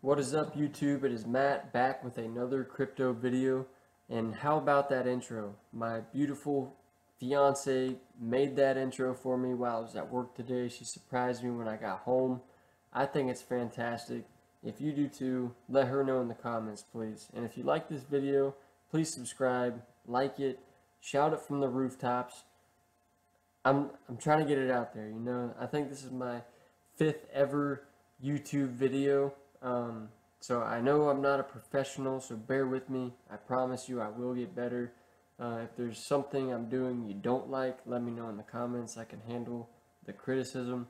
What is up, YouTube? It is Matt back with another crypto video. And how about that intro? My beautiful fiance made that intro for me while I was at work today. She surprised me when I got home. I think it's fantastic. If you do too, let her know in the comments, please. And if you like this video, please subscribe, like it, shout it from the rooftops. I'm trying to get it out there, you know. I think this is my 5th ever YouTube video. So I know I'm not a professional, so bear with me. I promise you I will get better. If there's something I'm doing you don't like, let me know in the comments. I can handle the criticism.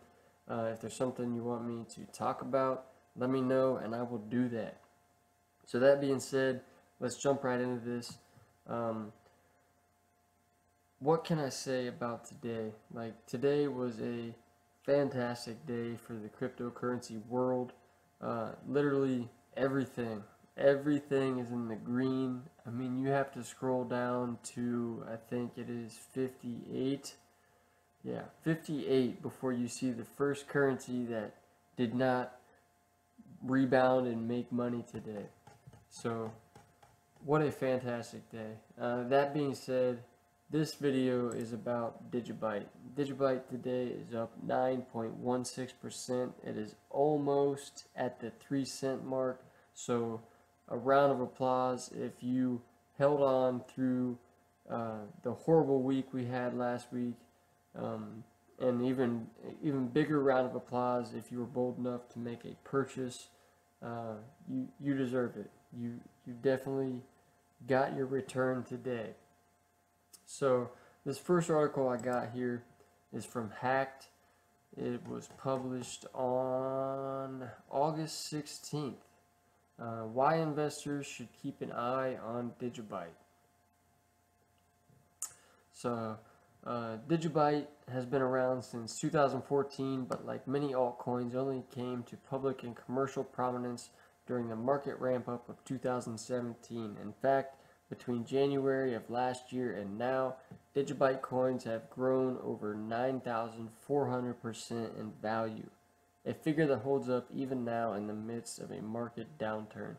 If there's something you want me to talk about, let me know and I will do that. So that being said, let's jump right into this. What can I say about today? Like, today was a fantastic day for the cryptocurrency world. Literally everything is in the green. I mean, you have to scroll down to, I think it is 58. Yeah, 58 before you see the first currency that did not rebound and make money today. So what a fantastic day. That being said, this video is about Digibyte. Digibyte today is up 9.16%. It is almost at the 3-cent mark. So a round of applause if you held on through the horrible week we had last week. And even bigger round of applause if you were bold enough to make a purchase. You deserve it. You definitely got your return today. So this first article I got here is from Hacked. It was published on August 16th. Why investors should keep an eye on Digibyte. So Digibyte has been around since 2014, but like many altcoins, only came to public and commercial prominence during the market ramp up of 2017. In fact, between January of last year and now, Digibyte coins have grown over 9,400% in value, a figure that holds up even now in the midst of a market downturn.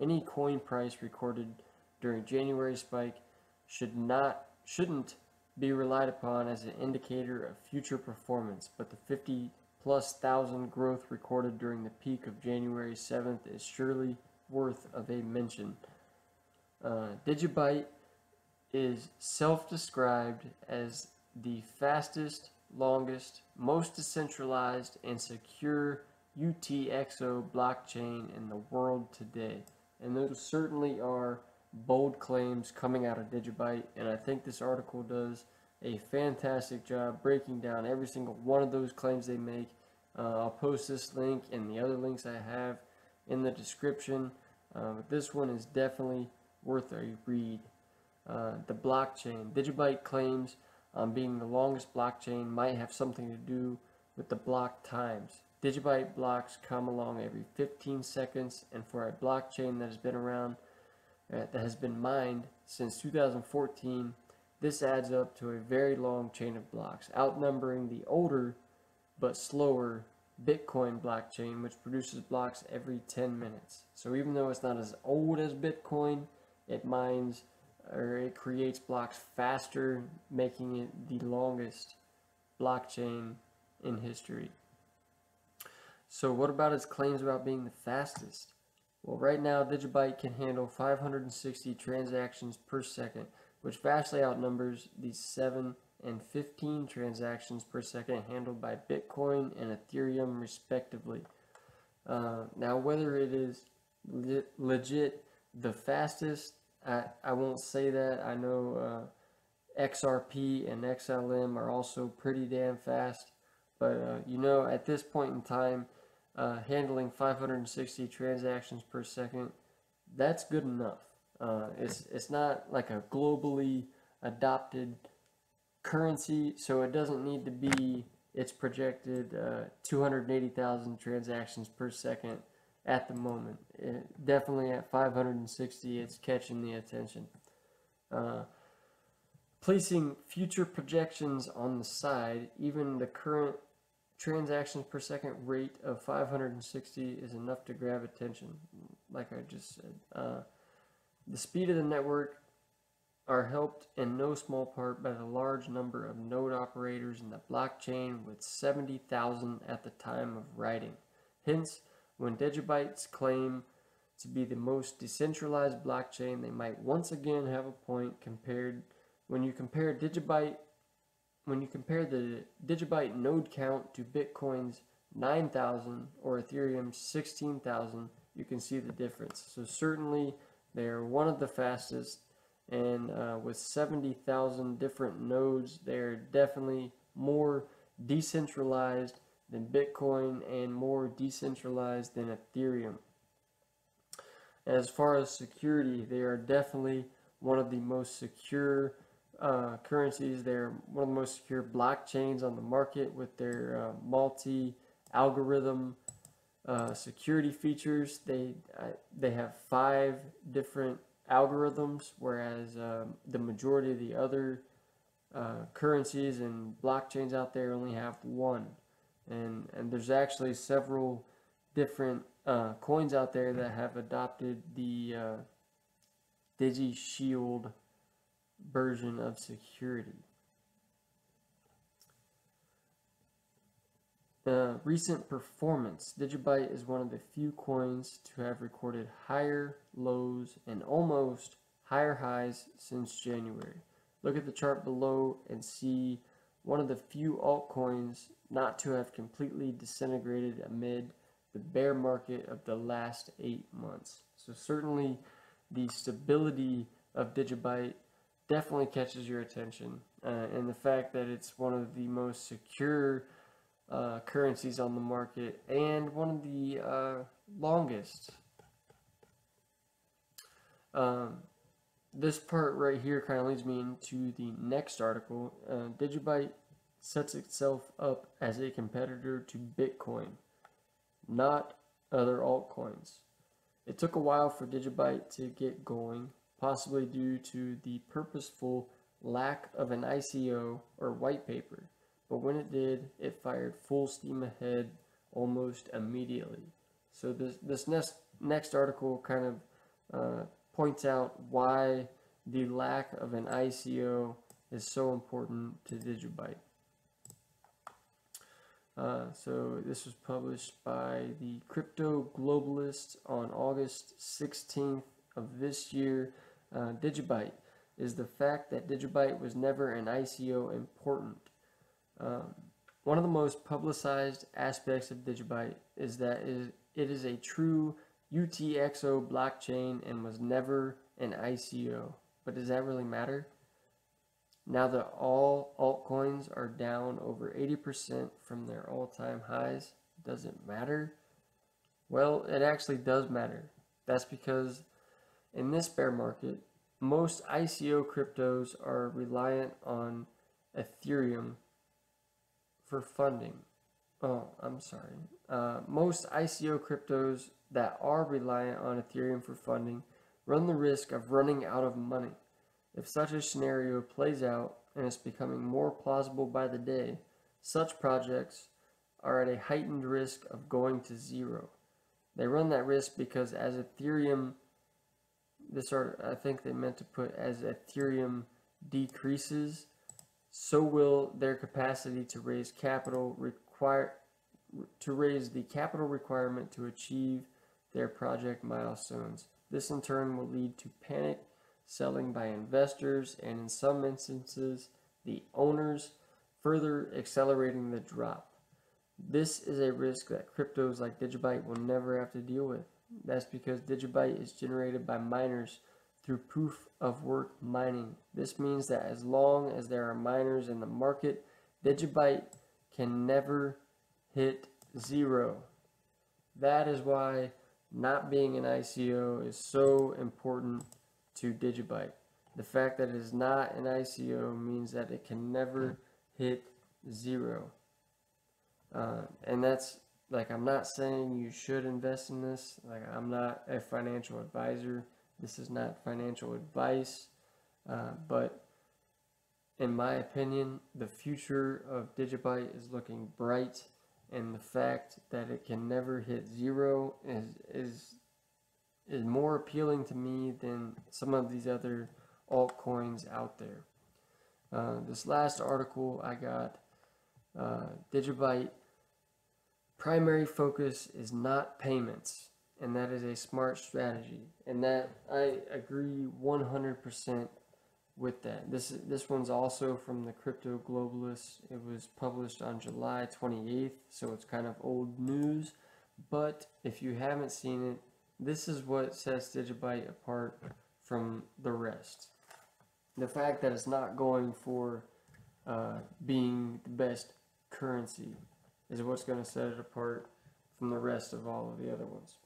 Any coin price recorded during January's spike shouldn't be relied upon as an indicator of future performance, but the 50,000+ growth recorded during the peak of January 7th is surely worth of a mention. Digibyte is self-described as the fastest, longest, most decentralized, and secure UTXO blockchain in the world today. And those certainly are bold claims coming out of Digibyte, and I think this article does a fantastic job breaking down every single one of those claims they make. I'll post this link and the other links I have in the description, but this one is definitely worth a read. The blockchain. Digibyte claims being the longest blockchain might have something to do with the block times. Digibyte blocks come along every 15 seconds, and for a blockchain that has been around, that has been mined since 2014, this adds up to a very long chain of blocks, outnumbering the older but slower Bitcoin blockchain, which produces blocks every 10 minutes. So even though it's not as old as Bitcoin, it mines or it creates blocks faster, making it the longest blockchain in history. So what about its claims about being the fastest? Well, right now Digibyte can handle 560 transactions per second, which vastly outnumbers the 7 and 15 transactions per second handled by Bitcoin and Ethereum respectively. Now whether it is legit the fastest, I won't say that. I know XRP and XLM are also pretty damn fast, but you know, at this point in time, handling 560 transactions per second, that's good enough. It's not like a globally adopted currency, so it doesn't need to be its projected 280,000 transactions per second at the moment. Definitely at 560, it's catching the attention. Placing future projections on the side, even the current transactions per second rate of 560 is enough to grab attention, like I just said. The speed of the network are helped in no small part by the large number of node operators in the blockchain, with 70,000 at the time of writing. Hence, when Digibytes claim to be the most decentralized blockchain, they might once again have a point when you compare the Digibyte node count to Bitcoin's 9,000 or Ethereum's 16,000, you can see the difference. So certainly they are one of the fastest, and with 70,000 different nodes, they're definitely more decentralized than Bitcoin and more decentralized than Ethereum. As far as security, they are definitely one of the most secure currencies. They're one of the most secure blockchains on the market with their multi-algorithm security features. They have 5 different algorithms, whereas the majority of the other currencies and blockchains out there only have 1. And there's actually several different coins out there that have adopted the DigiShield version of security. Recent performance. Digibyte is one of the few coins to have recorded higher lows and almost higher highs since January. Look at the chart below and see one of the few altcoins not to have completely disintegrated amid the bear market of the last 8 months. So certainly the stability of Digibyte definitely catches your attention, and the fact that it's one of the most secure currencies on the market and one of the longest. This part right here kind of leads me into the next article. Digibyte sets itself up as a competitor to Bitcoin, not other altcoins. It took a while for Digibyte to get going, possibly due to the purposeful lack of an ICO or white paper. But when it did, it fired full steam ahead almost immediately. So this next article kind of points out why the lack of an ICO is so important to Digibyte. So this was published by the Crypto Globalist on August 16th of this year. Digibyte is the fact that Digibyte was never an ICO important. One of the most publicized aspects of Digibyte is that it is a true UTXO blockchain and was never an ICO. But does that really matter? Now that all altcoins are down over 80% from their all-time highs, does it matter? Well, it actually does matter. That's because in this bear market, most ICO cryptos are reliant on Ethereum for funding. Most ICO cryptos that are reliant on Ethereum for funding run the risk of running out of money. If such a scenario plays out, and it's becoming more plausible by the day, such projects are at a heightened risk of going to zero. They run that risk because as Ethereum, I think they meant to put as Ethereum decreases, so will their capacity to raise the capital requirement to achieve their project milestones. This in turn will lead to panic selling by investors and in some instances the owners, further accelerating the drop. This is a risk that cryptos like Digibyte will never have to deal with. That's because Digibyte is generated by miners through proof of work mining. This means that as long as there are miners in the market, Digibyte can never hit zero. That is why not being an ICO is so important to Digibyte. The fact that it is not an ICO means that it can never hit zero. And that's, like, I'm not saying you should invest in this. Like, I'm not a financial advisor. This is not financial advice. But in my opinion, the future of Digibyte is looking bright. and the fact that it can never hit zero is more appealing to me than some of these other altcoins out there. This last article I got, Digibyte, primary focus is not payments, and that is a smart strategy, and that I agree 100% with that. This one's also from the Crypto Globalist. It was published on July 28th, so it's kind of old news, but if you haven't seen it, this is what sets Digibyte apart from the rest. The fact that it's not going for being the best currency is what's going to set it apart from the rest of all of the other ones.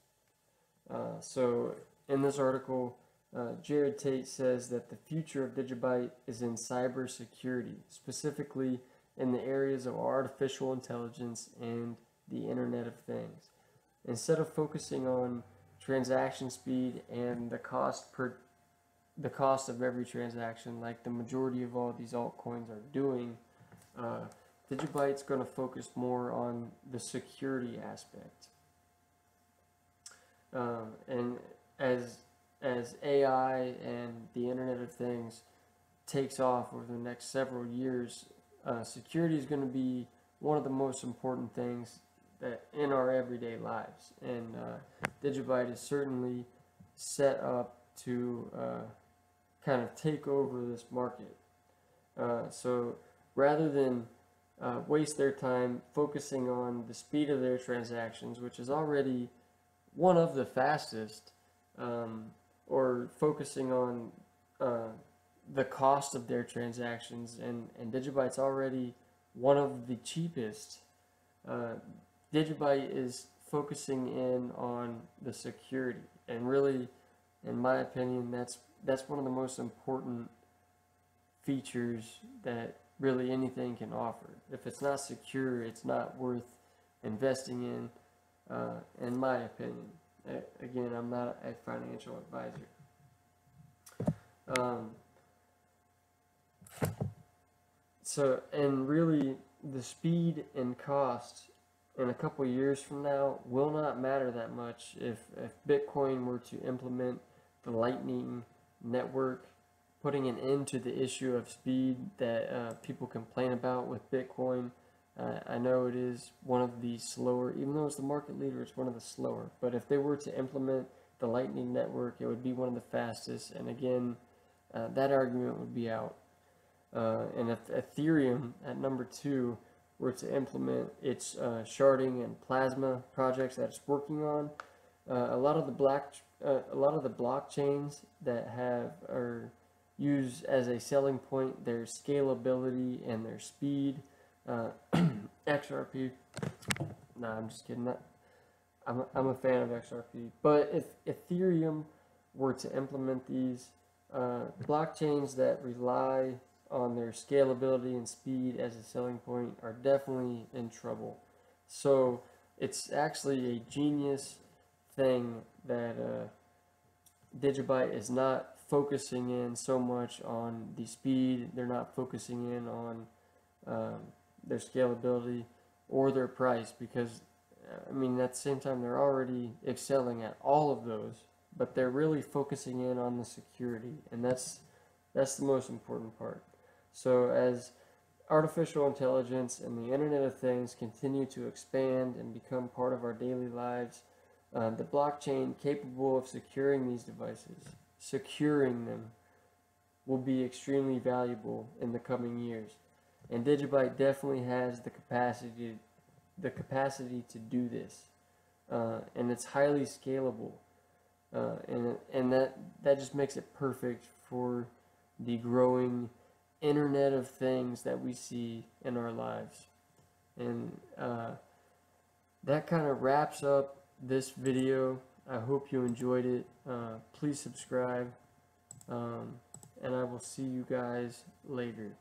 So in this article, Jared Tate says that the future of Digibyte is in cybersecurity, specifically in the areas of artificial intelligence and the Internet of Things. Instead of focusing on transaction speed and the cost of every transaction, like the majority of all these altcoins are doing, Digibyte's going to focus more on the security aspect. And as AI and the Internet of Things takes off over the next several years, security is going to be one of the most important things that in our everyday lives. And Digibyte is certainly set up to kind of take over this market. So rather than waste their time focusing on the speed of their transactions, which is already one of the fastest, or focusing on the cost of their transactions, and Digibyte's already one of the cheapest. Digibyte is focusing in on the security, and really, in my opinion, that's one of the most important features that really anything can offer. If it's not secure, it's not worth investing in my opinion. Again, I'm not a financial advisor. So, and really, the speed and cost in a couple years from now will not matter that much if Bitcoin were to implement the Lightning Network, putting an end to the issue of speed that people complain about with Bitcoin. I know it is one of the slower, even though it's the market leader, it's one of the slower. But if they were to implement the Lightning Network, it would be one of the fastest. And again, that argument would be out. And if Ethereum at number 2 were to implement its sharding and plasma projects that it's working on, a lot of the blockchains that are used as a selling point their scalability and their speed. XRP. Nah, I'm just kidding. I'm a fan of XRP. But if Ethereum were to implement these blockchains that rely on their scalability and speed as a selling point are definitely in trouble. So it's actually a genius thing that Digibyte is not focusing in so much on the speed. They're not focusing in on their scalability or their price, because I mean, at the same time, they're already excelling at all of those, but they're really focusing in on the security, and that's the most important part. So as artificial intelligence and the Internet of Things continue to expand and become part of our daily lives, the blockchain capable of securing these devices, securing them, will be extremely valuable in the coming years. And Digibyte definitely has the capacity to do this, and it's highly scalable, and that just makes it perfect for the growing Internet of Things that we see in our lives. And that kind of wraps up this video. I hope you enjoyed it. Please subscribe, and I will see you guys later.